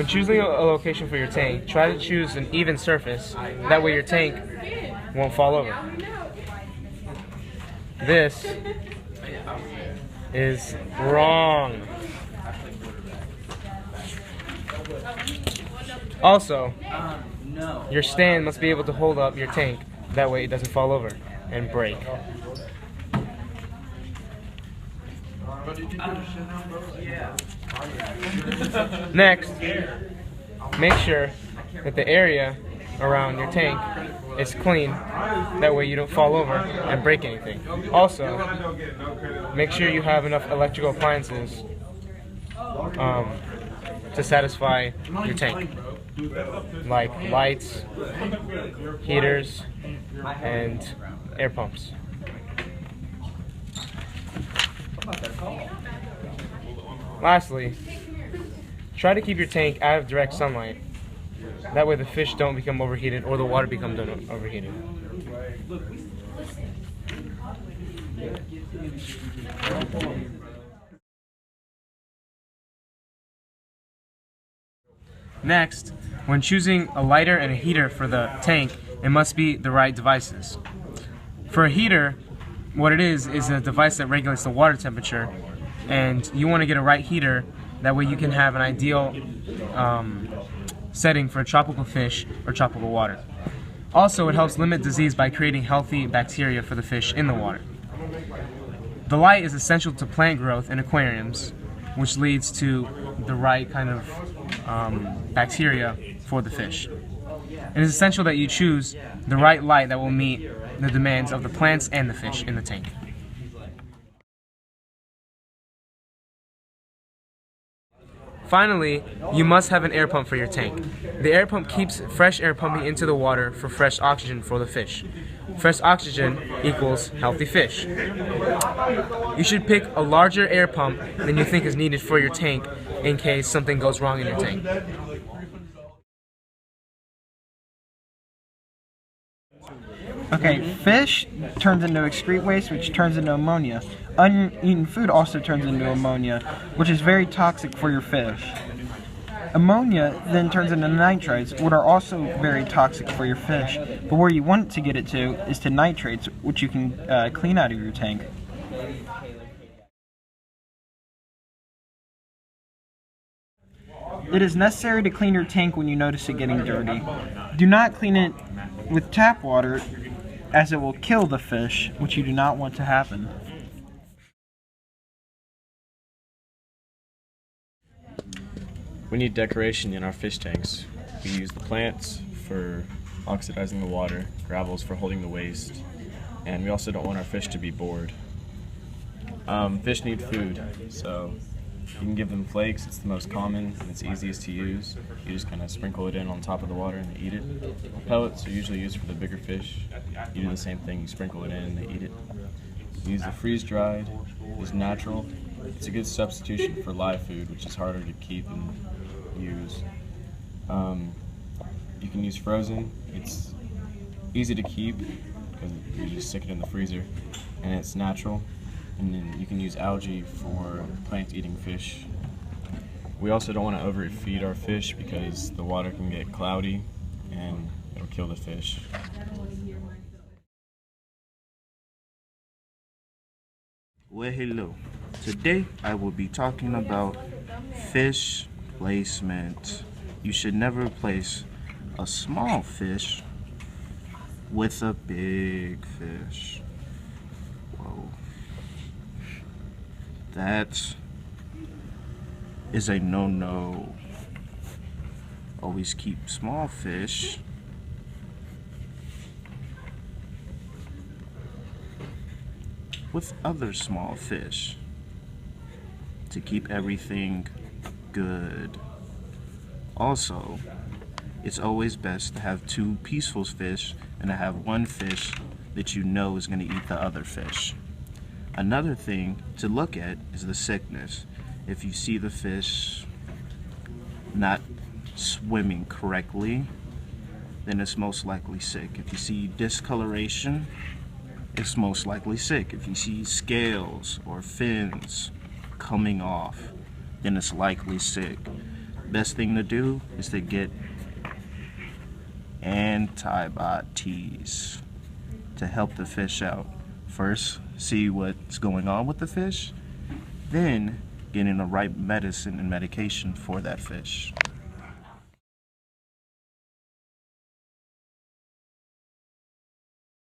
When choosing a location for your tank, try to choose an even surface. That way your tank won't fall over. This is wrong. Also, your stand must be able to hold up your tank. That way it doesn't fall over and break. Next, make sure that the area around your tank is clean. That way you don't fall over and break anything. Also, make sure you have enough electrical appliances to satisfy your tank, like lights, heaters, and air pumps. Lastly, try to keep your tank out of direct sunlight. That way the fish don't become overheated or the water becomes overheated. Next, when choosing a lighter and a heater for the tank, it must be the right devices. For a heater, what it is a device that regulates the water temperature, and you want to get a right heater. That way you can have an ideal setting for tropical fish or tropical water. Also, it helps limit disease by creating healthy bacteria for the fish in the water. The light is essential to plant growth in aquariums, which leads to the right kind of bacteria for the fish. It is essential that you choose the right light that will meet the demands of the plants and the fish in the tank. Finally, you must have an air pump for your tank. The air pump keeps fresh air pumping into the water for fresh oxygen for the fish. Fresh oxygen equals healthy fish. You should pick a larger air pump than you think is needed for your tank in case something goes wrong in your tank. Okay, fish turns into excrete waste, which turns into ammonia. Uneaten food also turns into ammonia, which is very toxic for your fish. Ammonia then turns into nitrites, which are also very toxic for your fish. But where you want to get it to is to nitrates, which you can clean out of your tank. It is necessary to clean your tank when you notice it getting dirty. Do not clean it with tap water, as it will kill the fish, which you do not want to happen. We need decoration in our fish tanks. We use the plants for oxidizing the water, gravels for holding the waste, and we also don't want our fish to be bored. Fish need food, so you can give them flakes. It's the most common and it's easiest to use. You just kind of sprinkle it in on top of the water and they eat it. Pellets are usually used for the bigger fish. You do the same thing, you sprinkle it in and they eat it. You use the freeze-dried. It's natural. It's a good substitution for live food, which is harder to keep and use. You can use frozen. It's easy to keep because you just stick it in the freezer, and it's natural. And then you can use algae for plant-eating fish. We also don't want to overfeed our fish because the water can get cloudy and it'll kill the fish. Well, hello. Today I will be talking about fish placement. You should never place a small fish with a big fish. Whoa. That is a no-no. Always keep small fish with other small fish to keep everything good. Also, it's always best to have two peaceful fish and to have one fish that you know is going to eat the other fish. Another thing to look at is the sickness. If you see the fish not swimming correctly, then it's most likely sick. If you see discoloration, it's most likely sick. If you see scales or fins coming off, then it's likely sick. best thing to do is to get antibiotics to help the fish out. First, see what's going on with the fish, then getting the right medicine and medication for that fish.